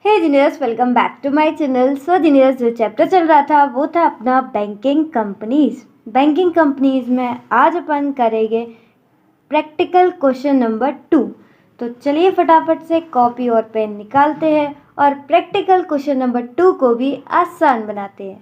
Hey geniuses, welcome back to my channel. So geniuses, जो chapter चल रहा था वो था अपना बैंकिंग कंपनीज में आज अपन करेंगे प्रैक्टिकल क्वेश्चन नंबर 2। तो चलिए फटाफट से कॉपी और पेन निकालते हैं और प्रैक्टिकल क्वेश्चन नंबर 2 को भी आसान बनाते हैं।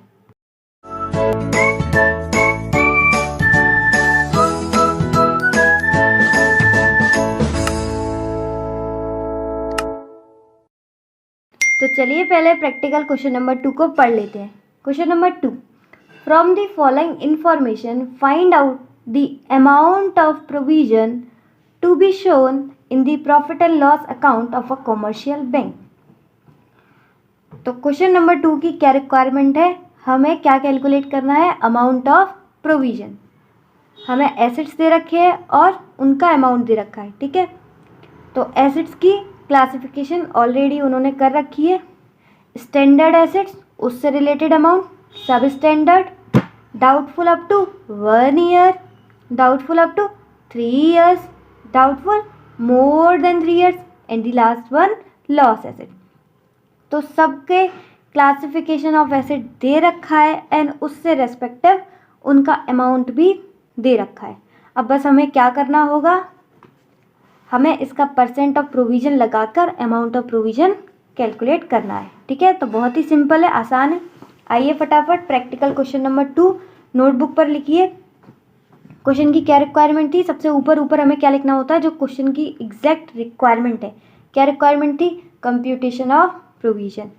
तो चलिए पहले प्रैक्टिकल क्वेश्चन नंबर 2 को पढ़ लेते हैं। Question number 2, from the following information find out the amount of provision to be shown in the profit and loss account of a commercial bank. तो क्वेश्चन नंबर 2 की क्या रिक्वायरमेंट है? हमें क्या कैलकुलेट करना है? Amount of provision. हमें assets दे रखे हैं और उनका अमाउंट दे रखा है, ठीक है। तो एसेट्स की क्लासिफिकेशन ऑलरेडी उन्होंने कर रखी है। स्टैंडर्ड एसेट्स, उससे related amount, substandard, doubtful up to 1 year, doubtful up to 3 years, doubtful more than 3 years and the last one loss asset. तो सबके क्लासिफिकेशन ऑफ एसेट दे रखा है एंड उससे रेस्पेक्टिव उनका अमाउंट भी दे रखा है। अब बस हमें क्या करना होगा? हमें इसका परसेंट ऑफ प्रोविज़न लगाकर अमाउंट ऑफ प्रोविज़न कैलकुलेट करना है, ठीक है। तो बहुत ही सिंपल है, आसान है। आइए फटाफट प्रैक्टिकल क्वेश्चन नंबर 2 नोटबुक पर लिखिए। क्वेश्चन की क्या रिक्वायरमेंट थी? सबसे ऊपर हमें क्या लिखना होता है? जो क्वेश्चन की एग्जैक्ट रिक्वायरमेंट है। क्या रिक्वायरमेंट थी? Computation of provision.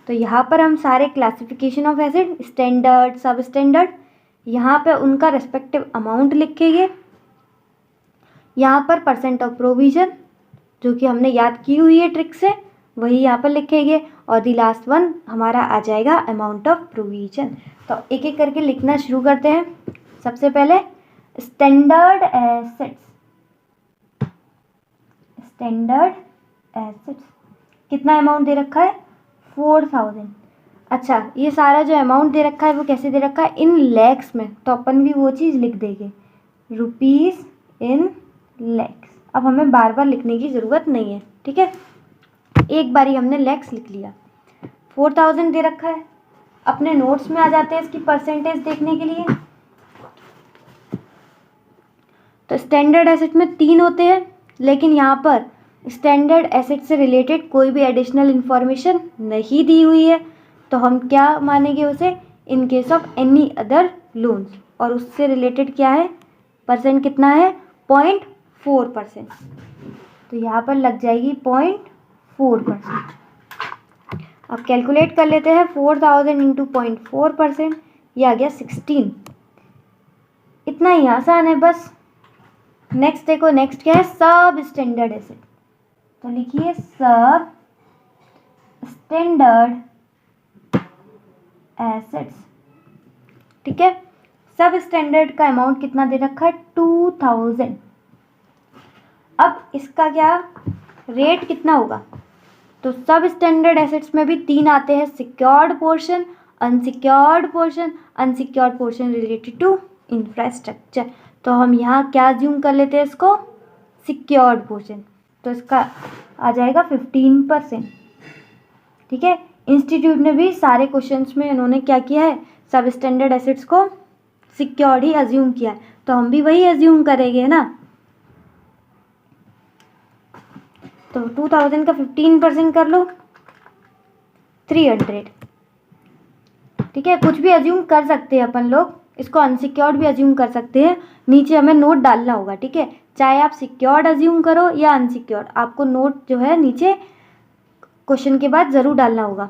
तो यहाँ पर हम सारे क्लासिफिकेशन ऑफ एसेट, स्टैंडर्ड, सब स्टैंडर्ड, यहाँ पे उनका रेस्पेक्टिव अमाउंट लिखेंगे। यहाँ पर परसेंट ऑफ प्रोविज़न जो कि हमने याद की हुई है ट्रिक से, वही यहाँ पर लिखेंगे और दी लास्ट वन हमारा आ जाएगा अमाउंट ऑफ प्रोविज़न। तो एक एक करके लिखना शुरू करते हैं। सबसे पहले स्टैंडर्ड एसेट्स। कितना अमाउंट दे रखा है? 4000। अच्छा, ये सारा जो अमाउंट दे रखा है वो कैसे दे रखा है? इन लैक्स में। तो अपन भी वो चीज़ लिख देंगे, रुपीज़ इन लैक्स। अब हमें बार बार लिखने की ज़रूरत नहीं है, ठीक है। एक बारी हमने लैक्स लिख लिया। 4000 दे रखा है। अपने नोट्स में आ जाते हैं इसकी परसेंटेज देखने के लिए। तो स्टैंडर्ड एसेट में 3 होते हैं, लेकिन यहाँ पर स्टैंडर्ड एसेट से रिलेटेड कोई भी एडिशनल इंफॉर्मेशन नहीं दी हुई है। तो हम क्या मानेंगे उसे? In case of any other loans. और उससे रिलेटेड क्या है? परसेंट कितना है? 0.4%। तो यहाँ पर लग जाएगी 0.4%। अब कैलकुलेट कर लेते हैं। 4000 इंटू 0.4%, ये आ गया 16। इतना ही आसान है बस। नेक्स्ट देखो, नेक्स्ट क्या है? सब स्टैंडर्ड एसेट। तो लिखिए सब स्टैंडर्ड एसेट्स, ठीक है। सब स्टैंडर्ड का अमाउंट कितना दे रखा है? 2000। अब इसका क्या रेट कितना होगा? तो सब स्टैंडर्ड एसेट्स में भी 3 आते हैं, secured portion, unsecured portion, unsecured portion related to infrastructure. तो हम यहाँ क्या अज्यूम कर लेते हैं इसको? Secured portion. तो इसका आ जाएगा 15%, ठीक है। इंस्टीट्यूट ने भी सारे क्वेश्चंस में उन्होंने क्या किया है? सब स्टैंडर्ड एसेट्स को सिक्योर्ड ही अज्यूम किया है। तो हम भी वही अज्यूम करेंगे ना। तो 2000 का 15% कर लो, 300, ठीक है। कुछ भी अज्यूम कर सकते हैं अपन लोग, इसको अनसिक्योर्ड भी अज्यूम कर सकते हैं। नीचे हमें नोट डालना होगा, ठीक है। चाहे आप सिक्योर्ड अज्यूम करो या अनसिक्योर्ड, आपको नोट जो है नीचे क्वेश्चन के बाद ज़रूर डालना होगा।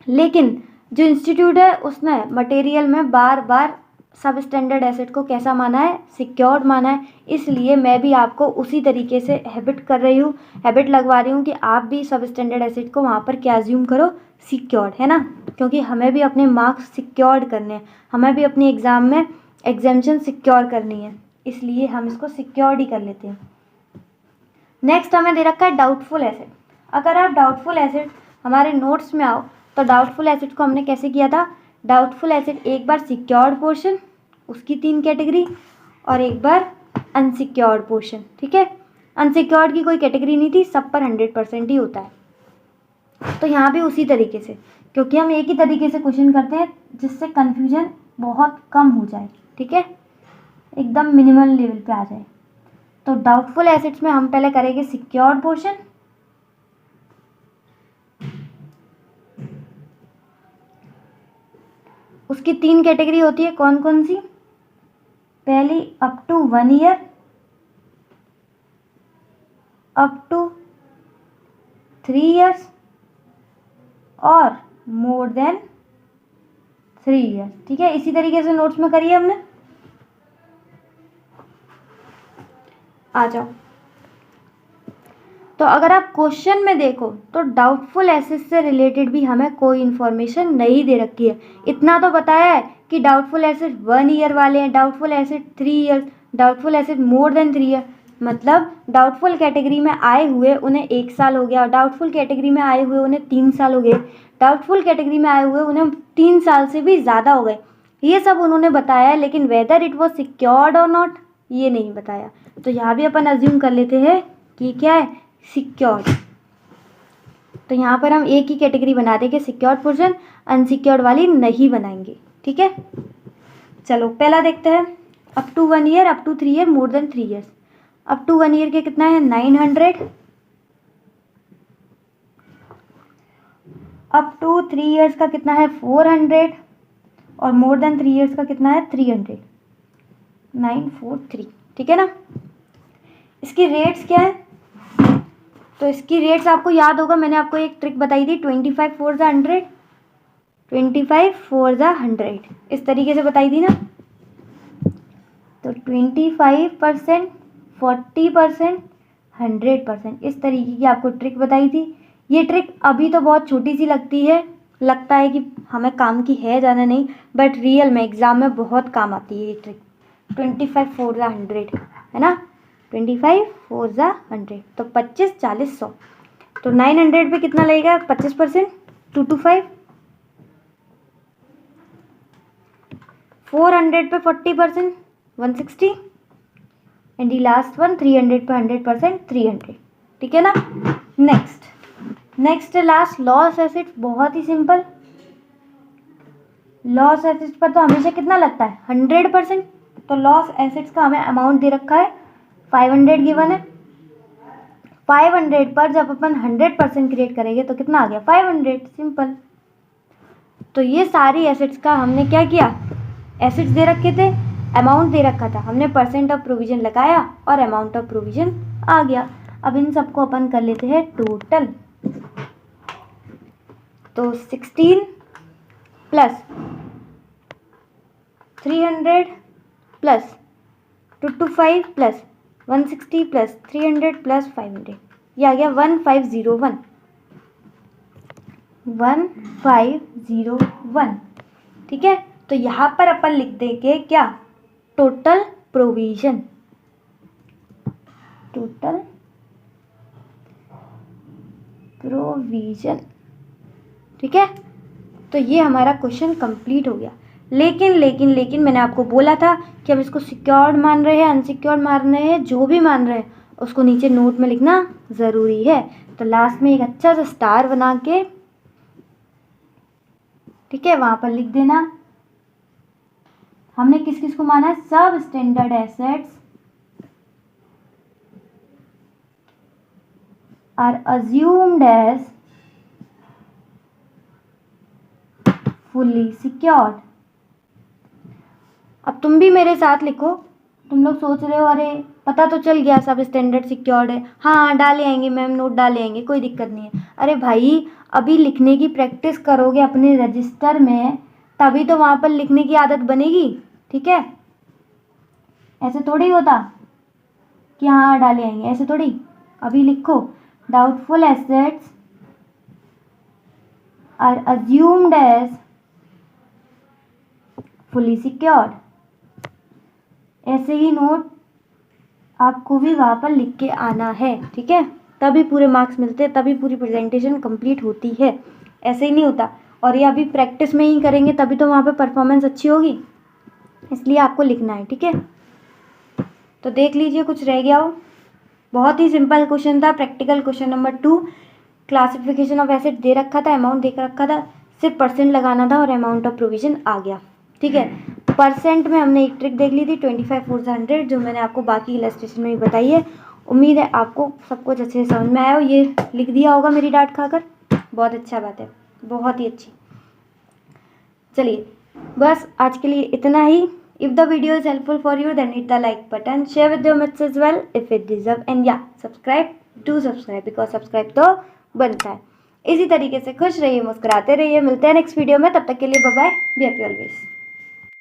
लेकिन जो इंस्टीट्यूट है उसने मटेरियल में बार बार सब स्टैंडर्ड एसेट को कैसा माना है? सिक्योर्ड माना है। इसलिए मैं भी आपको उसी तरीके से हैबिट लगवा रही हूँ कि आप भी सब स्टैंडर्ड एसेट को वहाँ पर क्या अज्यूम करो? सिक्योर्ड, है ना। क्योंकि हमें भी अपने मार्क्स सिक्योर्ड करने हैं, हमें भी अपनी एग्ज़ाम में एग्जामिशन सिक्योर करनी है, इसलिए हम इसको सिक्योर्ड ही कर लेते हैं। नेक्स्ट हमें दे रखा है डाउटफुल एसेट। अगर आप डाउटफुल एसेट हमारे नोट्स में आओ तो डाउटफुल एसेट को हमने कैसे किया था? डाउटफुल एसेट एक बार सिक्योर्ड पोर्शन, उसकी 3 कैटेगरी, और एक बार अनसिक्योर्ड पोर्शन, ठीक है। अनसिक्योर्ड की कोई कैटेगरी नहीं थी, सब पर 100% ही होता है। तो यहाँ भी उसी तरीके से, क्योंकि हम एक ही तरीके से क्वेश्चन करते हैं जिससे कन्फ्यूजन बहुत कम हो जाए, ठीक है, एकदम मिनिमल लेवल पे आ जाए। तो डाउटफुल एसेट्स में हम पहले करेंगे सिक्योर्ड पोर्शन, उसकी 3 कैटेगरी होती है, कौन कौन सी? पहली up to 1 year, up to 3 years और मोर देन 3 ईयर्स, ठीक है। इसी तरीके से नोट्स में करिए हमने। आ जाओ। तो अगर आप क्वेश्चन में देखो तो डाउटफुल एसेट से रिलेटेड भी हमें कोई इन्फॉर्मेशन नहीं दे रखी है। इतना तो बताया है कि डाउटफुल एसेट 1 ईयर वाले हैं, doubtful asset 3 years, doubtful asset मोर देन 3 ईयर, मतलब डाउटफुल कैटेगरी में आए हुए उन्हें 1 साल हो गया, डाउटफुल कैटेगरी में आए हुए उन्हें 3 साल हो गए, डाउटफुल कैटेगरी में आए हुए उन्हें 3 साल से भी ज़्यादा हो गए। ये सब उन्होंने बताया है, लेकिन वेदर इट वॉज सिक्योर्ड और नॉट ये नहीं बताया। तो यहाँ भी अपन अज्यूम कर लेते हैं कि क्या है, सिक्योर्ड। तो यहाँ पर हम एक ही कैटेगरी बना देंगे, सिक्योर्ड पोर्शन, अनसिक्योर्ड वाली नहीं बनाएंगे, ठीक है। चलो पहला देखते हैं, up to 1 year, up to 3 year, more than 3 years. Up to 1 year के कितना है 900, अप टू 3 ईयर्स का कितना है 400 और मोर देन 3 ईयर्स का कितना है 300, 943, ठीक है ना। इसकी रेट्स क्या है? तो इसकी रेट्स आपको याद होगा, मैंने आपको एक ट्रिक बताई थी, 25 4 ज़ा 100, 25 4 ज़ा 100, इस तरीके से बताई थी ना। तो 25%, 40%, 100%, इस तरीके की आपको ट्रिक बताई थी। ये ट्रिक अभी तो बहुत छोटी सी लगती है, लगता है कि हमें काम की है, ज़्यादा नहीं, बट रियल में एग्ज़ाम में बहुत काम आती है ये ट्रिक। 25 4 ज़ा 100 है ना, 25 4 ज़ा 100, तो 25 40 100, तो 900 पे कितना लगेगा 25%, 225, 400 पे 40%, 160, एंड दी लास्ट वन 300 पे 100%, 300, ठीक है ना। नेक्स्ट लास्ट लॉस एसेट्स, बहुत ही सिंपल। लॉस एसेट्स पर तो हमेशा कितना लगता है 100%, तो लॉस एसेट्स का हमें अमाउंट दे रखा है 500 गिवन है। 500 पर जब अपन 100% क्रिएट करेंगे तो कितना आ गया 500, सिंपल। तो ये सारी एसेट्स का हमने क्या किया, एसेट्स दे रखे थे, अमाउंट दे रखा था, हमने परसेंट ऑफ प्रोविजन लगाया और अमाउंट ऑफ प्रोविजन आ गया। अब इन सबको अपन कर लेते हैं टोटल। तो 16 plus 300 plus 225 plus 160 plus 300 plus 500, ये आ गया 1501, 1501, ठीक है। तो यहाँ पर अपन लिख देंगे क्या, टोटल प्रोविजन, टोटल प्रोविजन, ठीक है। तो ये हमारा क्वेश्चन कंप्लीट हो गया। लेकिन मैंने आपको बोला था कि हम इसको सिक्योर्ड मान रहे हैं, अनसिक्योर्ड मान रहे हैं, जो भी मान रहे हैं उसको नीचे नोट में लिखना ज़रूरी है। तो लास्ट में एक अच्छा सा स्टार बना के, ठीक है, वहाँ पर लिख देना हमने किस किस को माना है, substandard assets are assumed as fully secured. अब तुम भी मेरे साथ लिखो, तुम लोग सोच रहे हो अरे पता तो चल गया सब स्टैंडर्ड सिक्योर्ड है, हाँ डाले आएंगे मैम, नोट डाले आएंगे, कोई दिक्कत नहीं है। अरे भाई अभी लिखने की प्रैक्टिस करोगे अपने रजिस्टर में, तभी तो वहाँ पर लिखने की आदत बनेगी, ठीक है। ऐसे थोड़ी होता कि हाँ डाले आएंगे, ऐसे थोड़ी। अभी लिखो, doubtful assets are assumed as fully secured, ऐसे ही नोट आपको भी वहाँ पर लिख के आना है, ठीक है, तभी पूरे मार्क्स मिलते हैं, तभी पूरी प्रेजेंटेशन कंप्लीट होती है, ऐसे ही नहीं होता। और ये अभी प्रैक्टिस में ही करेंगे तभी तो वहाँ पे परफॉर्मेंस अच्छी होगी, इसलिए आपको लिखना है, ठीक है। तो देख लीजिए कुछ रह गया हो, बहुत ही सिंपल क्वेश्चन था, practical question number 2। Classification of asset दे रखा था, अमाउंट दे रखा था, सिर्फ परसेंट लगाना था और अमाउंट ऑफ प्रोविजन आ गया। ठीक है, परसेंट में हमने एक ट्रिक देख ली थी 25 4 100, जो मैंने आपको बाकी इलस्ट्रेशन में भी बताई है। उम्मीद है आपको सब कुछ अच्छे से समझ में आया हो। ये लिख दिया होगा मेरी डांट खाकर, बहुत अच्छा बात है, बहुत ही अच्छी। चलिए बस आज के लिए इतना ही। If the video is helpful for you, then hit the like button, share with your mates as well if it deserve, and yeah, subscribe, do subscribe because subscribe तो बनता है। इसी तरीके से खुश रहिए, मुस्कुराते रहिए, मिलते हैं नेक्स्ट वीडियो में, तब तक के लिए bye bye, be happy always.